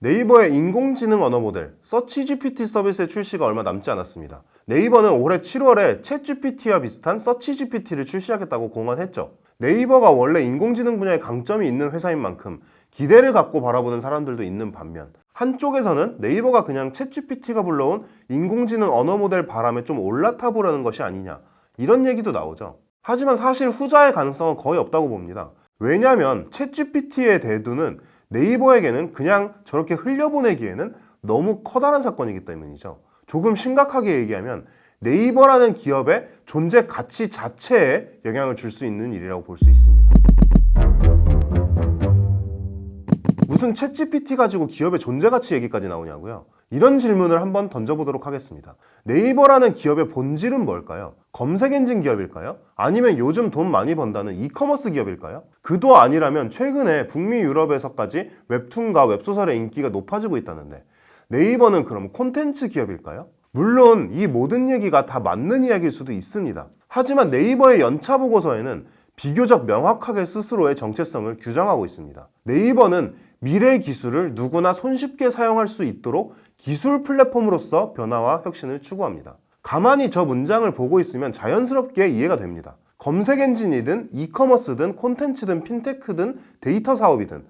네이버의 인공지능 언어 모델 서치GPT 서비스의 출시가 얼마 남지 않았습니다. 네이버는 올해 7월에 챗GPT와 비슷한 서치GPT를 출시하겠다고 공언했죠. 네이버가 원래 인공지능 분야에 강점이 있는 회사인 만큼 기대를 갖고 바라보는 사람들도 있는 반면, 한쪽에서는 네이버가 그냥 챗GPT가 불러온 인공지능 언어 모델 바람에 좀 올라타 보려는 것이 아니냐, 이런 얘기도 나오죠. 하지만 사실 후자의 가능성은 거의 없다고 봅니다. 왜냐하면 챗GPT의 대두는 네이버에게는 그냥 저렇게 흘려보내기에는 너무 커다란 사건이기 때문이죠. 조금 심각하게 얘기하면 네이버라는 기업의 존재 가치 자체에 영향을 줄 수 있는 일이라고 볼 수 있습니다. 무슨 챗GPT 가지고 기업의 존재 가치 얘기까지 나오냐고요? 이런 질문을 한번 던져보도록 하겠습니다. 네이버라는 기업의 본질은 뭘까요? 검색 엔진 기업일까요? 아니면 요즘 돈 많이 번다는 이커머스 기업일까요? 그도 아니라면 최근에 북미 유럽에서까지 웹툰과 웹소설의 인기가 높아지고 있다는데 네이버는 그럼 콘텐츠 기업일까요? 물론 이 모든 얘기가 다 맞는 이야기일 수도 있습니다. 하지만 네이버의 연차 보고서에는 비교적 명확하게 스스로의 정체성을 규정하고 있습니다. 네이버는 미래 기술을 누구나 손쉽게 사용할 수 있도록 기술 플랫폼으로서 변화와 혁신을 추구합니다. 가만히 저 문장을 보고 있으면 자연스럽게 이해가 됩니다. 검색 엔진이든 이커머스든 콘텐츠든 핀테크든 데이터 사업이든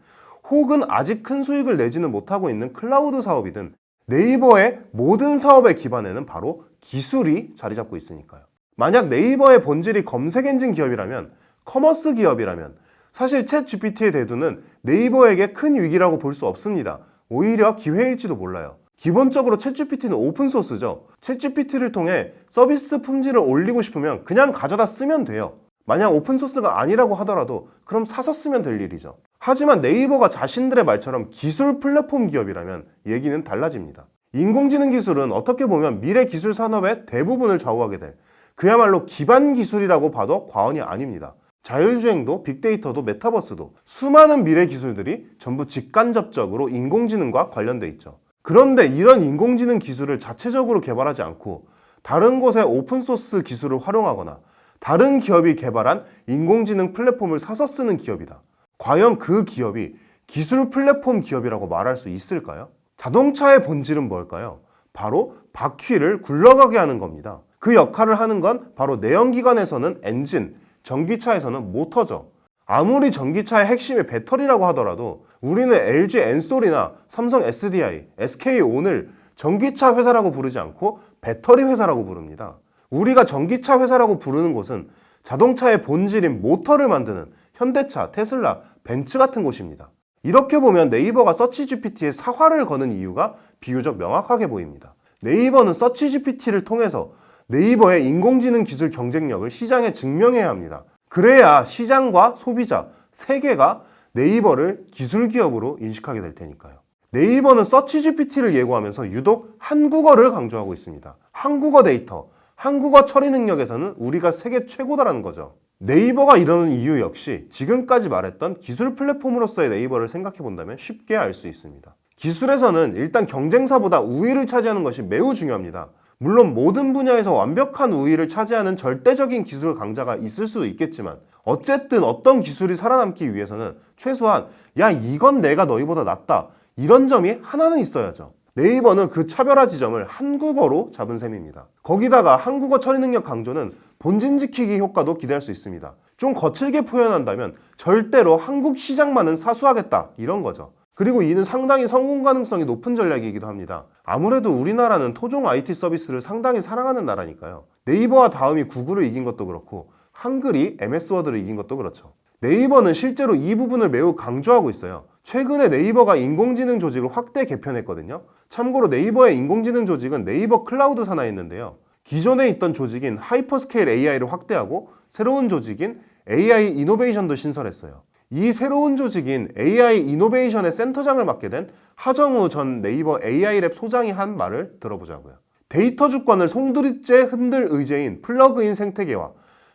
혹은 아직 큰 수익을 내지는 못하고 있는 클라우드 사업이든 네이버의 모든 사업의 기반에는 바로 기술이 자리 잡고 있으니까요. 만약 네이버의 본질이 검색 엔진 기업이라면, 커머스 기업이라면 사실 챗 GPT의 대두는 네이버에게 큰 위기라고 볼 수 없습니다. 오히려 기회일지도 몰라요. 기본적으로 챗 GPT는 오픈소스죠. 챗 GPT를 통해 서비스 품질을 올리고 싶으면 그냥 가져다 쓰면 돼요. 만약 오픈소스가 아니라고 하더라도 그럼 사서 쓰면 될 일이죠. 하지만 네이버가 자신들의 말처럼 기술 플랫폼 기업이라면 얘기는 달라집니다. 인공지능 기술은 어떻게 보면 미래 기술 산업의 대부분을 좌우하게 될 그야말로 기반 기술이라고 봐도 과언이 아닙니다. 자율주행도 빅데이터도 메타버스도 수많은 미래 기술들이 전부 직간접적으로 인공지능과 관련돼 있죠. 그런데 이런 인공지능 기술을 자체적으로 개발하지 않고 다른 곳의 오픈소스 기술을 활용하거나 다른 기업이 개발한 인공지능 플랫폼을 사서 쓰는 기업이다. 과연 그 기업이 기술 플랫폼 기업이라고 말할 수 있을까요? 자동차의 본질은 뭘까요? 바로 바퀴를 굴러가게 하는 겁니다. 그 역할을 하는 건 바로 내연기관에서는 엔진, 전기차에서는 모터죠. 아무리 전기차의 핵심이 배터리라고 하더라도 우리는 LG 엔솔이나 삼성 SDI, SK온을 전기차 회사라고 부르지 않고 배터리 회사라고 부릅니다. 우리가 전기차 회사라고 부르는 곳은 자동차의 본질인 모터를 만드는 현대차, 테슬라, 벤츠 같은 곳입니다. 이렇게 보면 네이버가 서치GPT에 사활을 거는 이유가 비교적 명확하게 보입니다. 네이버는 서치GPT를 통해서 네이버의 인공지능 기술 경쟁력을 시장에 증명해야 합니다. 그래야 시장과 소비자, 세계가 네이버를 기술 기업으로 인식하게 될 테니까요. 네이버는 서치GPT를 예고하면서 유독 한국어를 강조하고 있습니다. 한국어 데이터, 한국어 처리 능력에서는 우리가 세계 최고다라는 거죠. 네이버가 이러는 이유 역시 지금까지 말했던 기술 플랫폼으로서의 네이버를 생각해 본다면 쉽게 알 수 있습니다. 기술에서는 일단 경쟁사보다 우위를 차지하는 것이 매우 중요합니다. 물론 모든 분야에서 완벽한 우위를 차지하는 절대적인 기술 강자가 있을 수도 있겠지만 어쨌든 어떤 기술이 살아남기 위해서는 최소한 야 이건 내가 너희보다 낫다 이런 점이 하나는 있어야죠. 네이버는 그 차별화 지점을 한국어로 잡은 셈입니다. 거기다가 한국어 처리 능력 강조는 본진 지키기 효과도 기대할 수 있습니다. 좀 거칠게 표현한다면 절대로 한국 시장만은 사수하겠다 이런 거죠. 그리고 이는 상당히 성공 가능성이 높은 전략이기도 합니다. 아무래도 우리나라는 토종 IT 서비스를 상당히 사랑하는 나라니까요. 네이버와 다음이 구글을 이긴 것도 그렇고 한글이 MS 워드를 이긴 것도 그렇죠. 네이버는 실제로 이 부분을 매우 강조하고 있어요. 최근에 네이버가 인공지능 조직을 확대 개편했거든요. 참고로 네이버의 인공지능 조직은 네이버 클라우드 산하에 있는데요. 기존에 있던 조직인 하이퍼스케일 AI를 확대하고 새로운 조직인 AI 이노베이션도 신설했어요. 이 새로운 조직인 AI 이노베이션의 센터장을 맡게 된 하정우 전 네이버 AI랩 소장이 한 말을 들어보자고요. 데이터 주권을 송두리째 흔들 의제인 플러그인 생태계와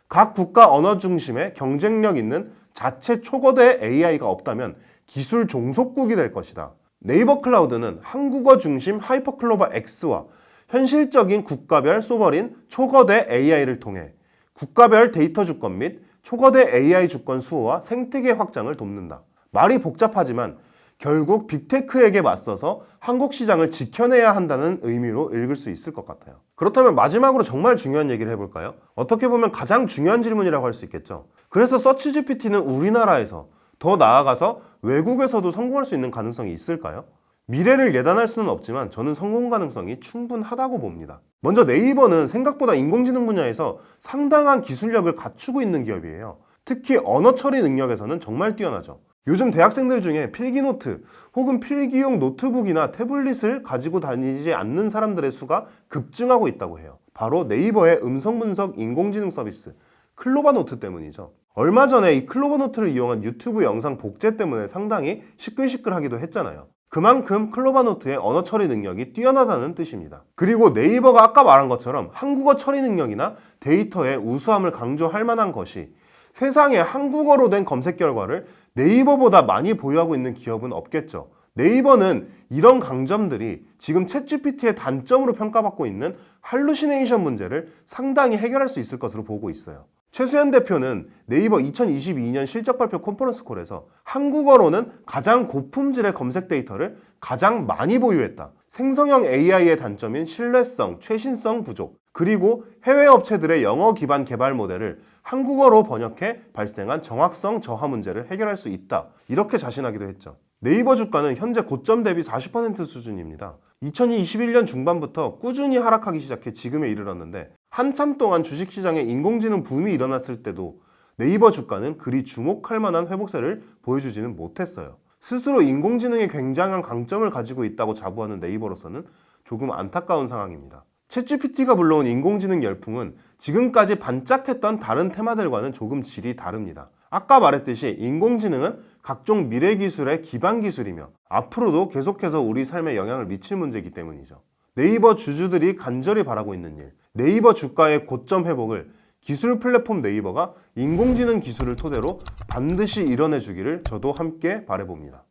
각 국가 언어 중심의 경쟁력 있는 자체 초거대 AI가 없다면 기술 종속국이 될 것이다. 네이버 클라우드는 한국어 중심 하이퍼클로바 X와 현실적인 국가별 소버린 초거대 AI를 통해 국가별 데이터 주권 및 초거대 AI 주권 수호와 생태계 확장을 돕는다. 말이 복잡하지만 결국 빅테크에게 맞서서 한국 시장을 지켜내야 한다는 의미로 읽을 수 있을 것 같아요. 그렇다면 마지막으로 정말 중요한 얘기를 해볼까요? 어떻게 보면 가장 중요한 질문이라고 할 수 있겠죠. 그래서 서치GPT는 우리나라에서 더 나아가서 외국에서도 성공할 수 있는 가능성이 있을까요? 미래를 예단할 수는 없지만 저는 성공 가능성이 충분하다고 봅니다. 먼저 네이버는 생각보다 인공지능 분야에서 상당한 기술력을 갖추고 있는 기업이에요. 특히 언어 처리 능력에서는 정말 뛰어나죠. 요즘 대학생들 중에 필기노트 혹은 필기용 노트북이나 태블릿을 가지고 다니지 않는 사람들의 수가 급증하고 있다고 해요. 바로 네이버의 음성 분석 인공지능 서비스 클로바노트 때문이죠. 얼마 전에 이 클로바노트를 이용한 유튜브 영상 복제 때문에 상당히 시끌시끌하기도 했잖아요. 그만큼 클로바노트의 언어 처리 능력이 뛰어나다는 뜻입니다. 그리고 네이버가 아까 말한 것처럼 한국어 처리 능력이나 데이터의 우수함을 강조할 만한 것이 세상에 한국어로 된 검색 결과를 네이버보다 많이 보유하고 있는 기업은 없겠죠. 네이버는 이런 강점들이 지금 챗GPT의 단점으로 평가받고 있는 할루시네이션 문제를 상당히 해결할 수 있을 것으로 보고 있어요. 최수연 대표는 네이버 2022년 실적 발표 컨퍼런스 콜에서 한국어로는 가장 고품질의 검색 데이터를 가장 많이 보유했다. 생성형 AI의 단점인 신뢰성, 최신성 부족, 그리고 해외 업체들의 영어 기반 개발 모델을 한국어로 번역해 발생한 정확성 저하 문제를 해결할 수 있다. 이렇게 자신하기도 했죠. 네이버 주가는 현재 고점 대비 40% 수준입니다. 2021년 중반부터 꾸준히 하락하기 시작해 지금에 이르렀는데 한참 동안 주식시장에 인공지능 붐이 일어났을 때도 네이버 주가는 그리 주목할 만한 회복세를 보여주지는 못했어요. 스스로 인공지능에 굉장한 강점을 가지고 있다고 자부하는 네이버로서는 조금 안타까운 상황입니다. 챗GPT가 불러온 인공지능 열풍은 지금까지 반짝했던 다른 테마들과는 조금 질이 다릅니다. 아까 말했듯이 인공지능은 각종 미래 기술의 기반 기술이며 앞으로도 계속해서 우리 삶에 영향을 미칠 문제이기 때문이죠. 네이버 주주들이 간절히 바라고 있는 일, 네이버 주가의 고점 회복을 기술 플랫폼 네이버가 인공지능 기술을 토대로 반드시 이뤄내 주기를 저도 함께 바라봅니다.